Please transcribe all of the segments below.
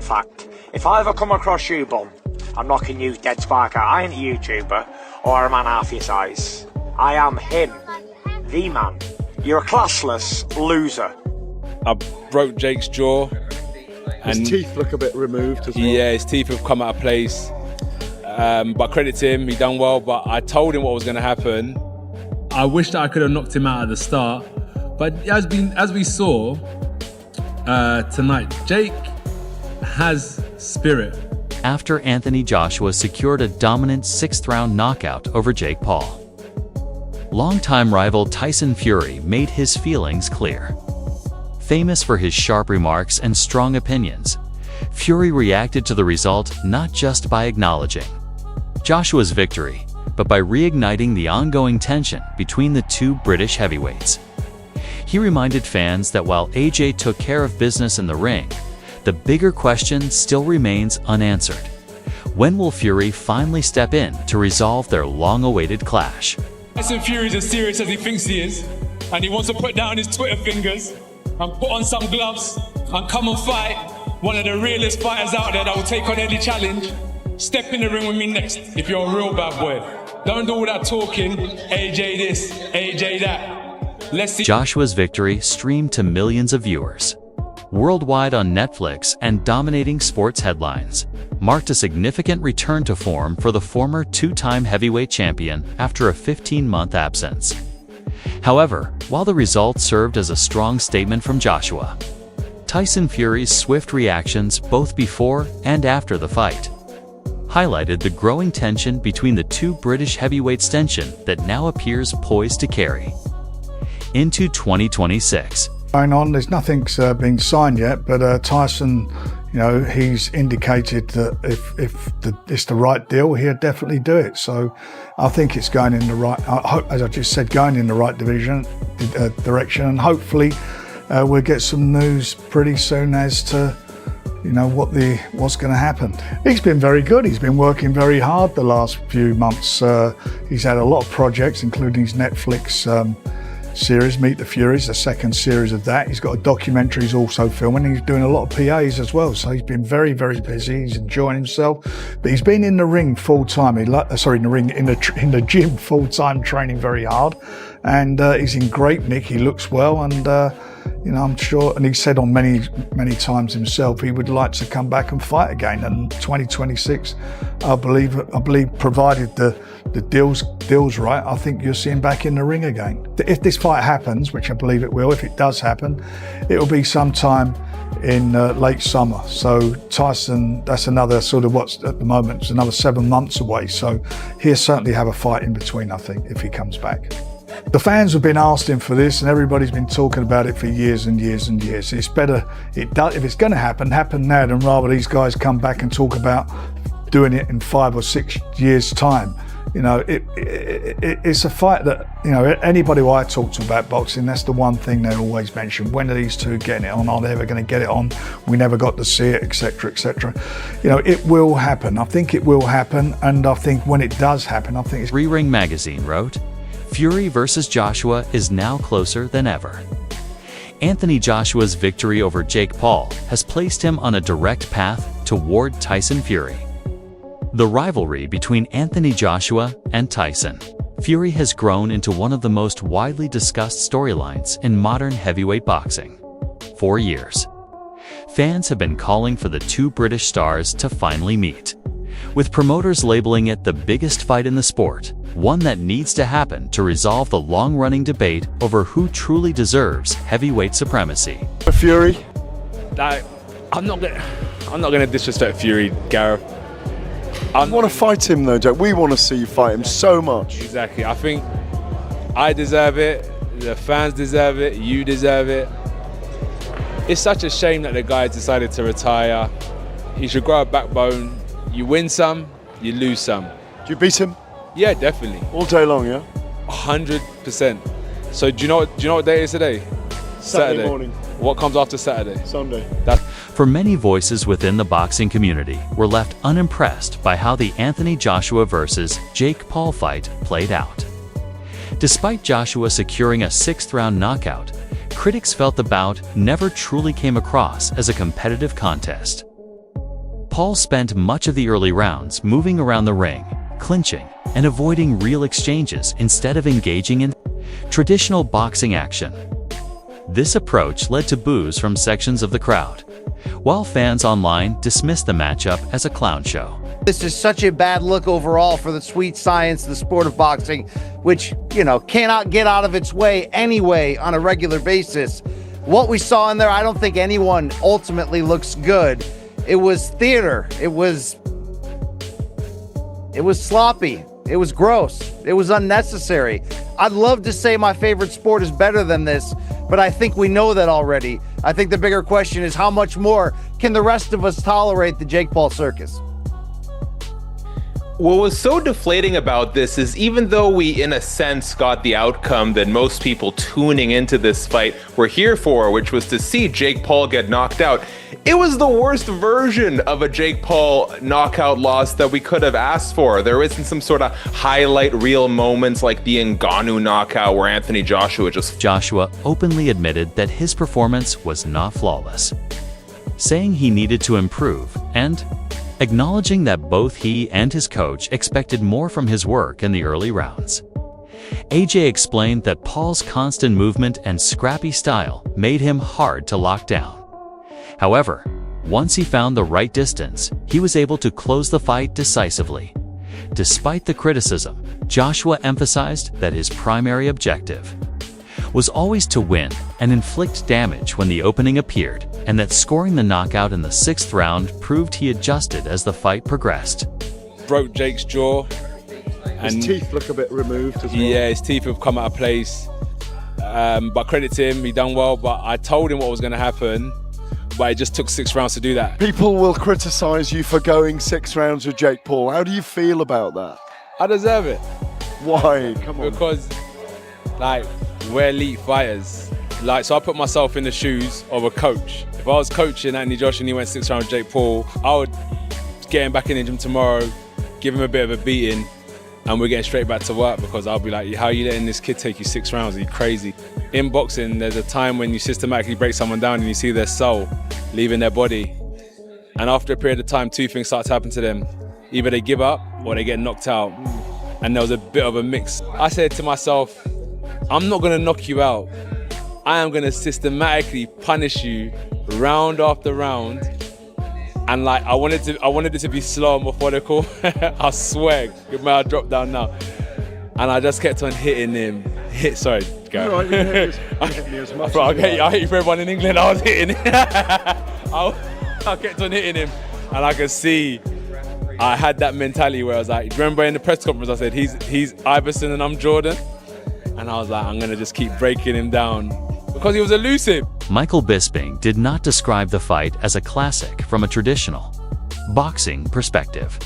fact. If I ever come across you, bum, I'm knocking you dead spark out. I ain't a YouTuber or a man half your size. I am him, the man. You're a classless loser. I broke Jake's jaw. His teeth look a bit removed as well. Yeah, his teeth have come out of place. But credit to him, he done well. But I told him what was going to happen. I wish that I could have knocked him out at the start. But as we saw tonight, Jake has spirit. After Anthony Joshua secured a dominant 6th-round knockout over Jake Paul, longtime rival Tyson Fury made his feelings clear. Famous for his sharp remarks and strong opinions, Fury reacted to the result not just by acknowledging Joshua's victory, but by reigniting the ongoing tension between the two British heavyweights. He reminded fans that while AJ took care of business in the ring, the bigger question still remains unanswered. When will Fury finally step in to resolve their long-awaited clash? Tyson Fury is as serious as he thinks he is, and he wants to put down his Twitter fingers and put on some gloves and come and fight one of the realest fighters out there that will take on any challenge. Step in the ring with me next if you're a real bad boy. Don't do all that talking, AJ this, AJ that. Let's see. Joshua's victory streamed to millions of viewers worldwide on Netflix, and dominating sports headlines, marked a significant return to form for the former two-time heavyweight champion after a 15-month absence. However, while the result served as a strong statement from Joshua, Tyson Fury's swift reactions both before and after the fight highlighted the growing tension between the two British heavyweights, tension that now appears poised to carry into 2026. Going on, there's nothing's been signed yet, but Tyson, you know, he's indicated that if it's the right deal, he'll definitely do it. So I think it's going in the right, I hope, as I just said, going in the right direction, and hopefully we'll get some news pretty soon as to, you know, what's going to happen. He's been very good. He's been working very hard the last few months. He's had a lot of projects, including his Netflix series, Meet the Furies, the second series of that. He's got a documentary he's also filming. He's doing a lot of PAs as well, so he's been very, very busy. He's enjoying himself, but he's been in the ring full time. In the gym full time, training very hard, and he's in great nick. He looks well, and you know, I'm sure, and he said on many times himself, he would like to come back and fight again. And 2026, I believe, provided the deal's right, I think you'll see him back in the ring again. If this fight happens, which I believe it will, if it does happen, it will be sometime in late summer. So Tyson, that's another sort of what's at the moment, it's another 7 months away. So he'll certainly have a fight in between, I think, if he comes back. The fans have been asking for this, and everybody's been talking about it for years and years and years. It's better, if it's going to happen now, than rather these guys come back and talk about doing it in 5 or 6 years' time. You know, it's a fight that, you know, anybody who I talk to about boxing, that's the one thing they always mention. When are these two getting it on? Are they ever going to get it on? We never got to see it, etc., etc. You know, it will happen. I think it will happen, and I think when it does happen, I think it's... Ring Magazine wrote, Fury versus Joshua is now closer than ever. Anthony Joshua's victory over Jake Paul has placed him on a direct path toward Tyson Fury. The rivalry between Anthony Joshua and Tyson Fury has grown into one of the most widely discussed storylines in modern heavyweight boxing. For years, fans have been calling for the two British stars to finally meet, with promoters labeling it the biggest fight in the sport, one that needs to happen to resolve the long-running debate over who truly deserves heavyweight supremacy. Fury? I'm not gonna disrespect Fury, Gareth. I want to fight him though, Jack. We want to see you fight him so much. Exactly. I think I deserve it, the fans deserve it, you deserve it. It's such a shame that the guy decided to retire. He should grow a backbone. You win some, you lose some. Do you beat him? Yeah, definitely. All day long, yeah? 100%. So do you know what day it is today? Saturday morning. What comes after Saturday? Sunday. For many voices within the boxing community were left unimpressed by how the Anthony Joshua versus Jake Paul fight played out. Despite Joshua securing a 6th-round knockout, critics felt the bout never truly came across as a competitive contest. Paul spent much of the early rounds moving around the ring, clinching, and avoiding real exchanges instead of engaging in traditional boxing action. This approach led to boos from sections of the crowd, while fans online dismissed the matchup as a clown show. This is such a bad look overall for the sweet science of the sport of boxing, which, cannot get out of its way anyway on a regular basis. What we saw in there, I don't think anyone ultimately looks good. It was theater. It was sloppy. It was gross. It was unnecessary. I'd love to say my favorite sport is better than this, but I think we know that already. I think the bigger question is how much more can the rest of us tolerate the Jake Paul circus? What was so deflating about this is even though we, in a sense, got the outcome that most people tuning into this fight were here for, which was to see Jake Paul get knocked out, it was the worst version of a Jake Paul knockout loss that we could have asked for. There isn't some sort of highlight reel moments like the Ngannou knockout where Anthony Joshua openly admitted that his performance was not flawless, saying he needed to improve and acknowledging that both he and his coach expected more from his work in the early rounds. AJ explained that Paul's constant movement and scrappy style made him hard to lock down. However, once he found the right distance, he was able to close the fight decisively. Despite the criticism, Joshua emphasized that his primary objective was always to win and inflict damage when the opening appeared, and that scoring the knockout in the 6th round proved he adjusted as the fight progressed. Broke Jake's jaw. His teeth look a bit removed as well. Yeah, his teeth have come out of place. But credit to him, he done well, but I told him what was going to happen, but it just took 6 rounds to do that. People will criticize you for going 6 rounds with Jake Paul. How do you feel about that? I deserve it. Why? Come on. Because, we're elite fighters. So I put myself in the shoes of a coach. If I was coaching Anthony Joshua and he went 6 rounds with Jake Paul, I would get him back in the gym tomorrow, give him a bit of a beating, and we're getting straight back to work, because I'll be like, how are you letting this kid take you 6 rounds? Are you crazy? In boxing, there's a time when you systematically break someone down and you see their soul leaving their body. And after a period of time, 2 things start to happen to them. Either they give up or they get knocked out. And there was a bit of a mix. I said to myself, I'm not gonna knock you out. I am gonna systematically punish you round after round. And I wanted it to be slow and methodical. I swear, give me a drop down now. And I just kept on hitting him. Sorry, go. Right, you hit me as much I hit you for everyone in England. I was hitting him. I kept on hitting him, and I could see I had that mentality where I was like, remember in the press conference I said he's Iverson and I'm Jordan, and I was like, I'm gonna just keep breaking him down because he was elusive. Michael Bisping did not describe the fight as a classic from a traditional boxing perspective.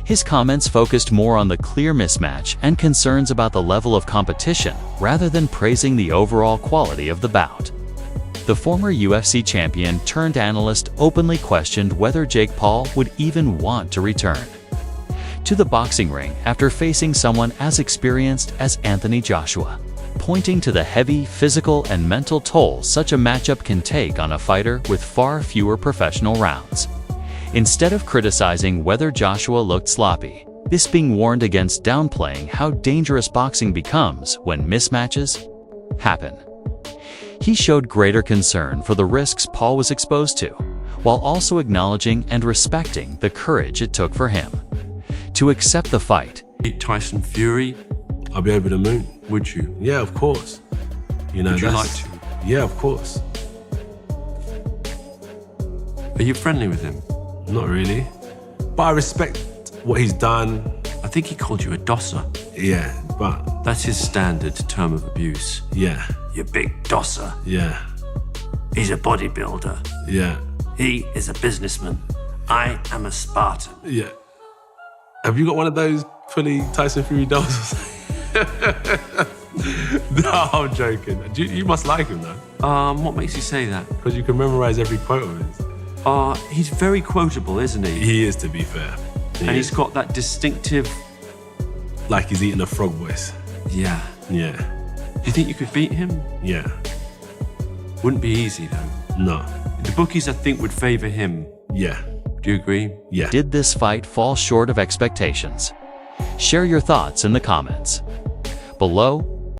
His comments focused more on the clear mismatch and concerns about the level of competition rather than praising the overall quality of the bout. The former UFC champion turned analyst openly questioned whether Jake Paul would even want to return to the boxing ring after facing someone as experienced as Anthony Joshua, pointing to the heavy physical and mental toll such a matchup can take on a fighter with far fewer professional rounds. Instead of criticizing whether Joshua looked sloppy, Bisping warned against downplaying how dangerous boxing becomes when mismatches happen. He showed greater concern for the risks Paul was exposed to, while also acknowledging and respecting the courage it took for him to accept the fight. Tyson Fury, I'll be over the moon. Would you? Yeah, of course. You know, would you like to? Yeah, of course. Are you friendly with him? Not really, but I respect what he's done. I think he called you a dosser. Yeah, but that's his standard term of abuse. Yeah. You big dosser. Yeah. He's a bodybuilder. Yeah. He is a businessman. I am a Spartan. Yeah. Have you got one of those fully Tyson Fury dolls? No, I'm joking. You must like him though. What makes you say that? Because you can memorize every quote of his. He's very quotable, isn't he? He is, to be fair. He's got that distinctive... Like he's eating a frog voice. Yeah. Yeah. Do you think you could beat him? Yeah. Wouldn't be easy, though. No. The bookies, I think, would favour him. Yeah. Do you agree? Yeah. Did this fight fall short of expectations? Share your thoughts in the comments. Below,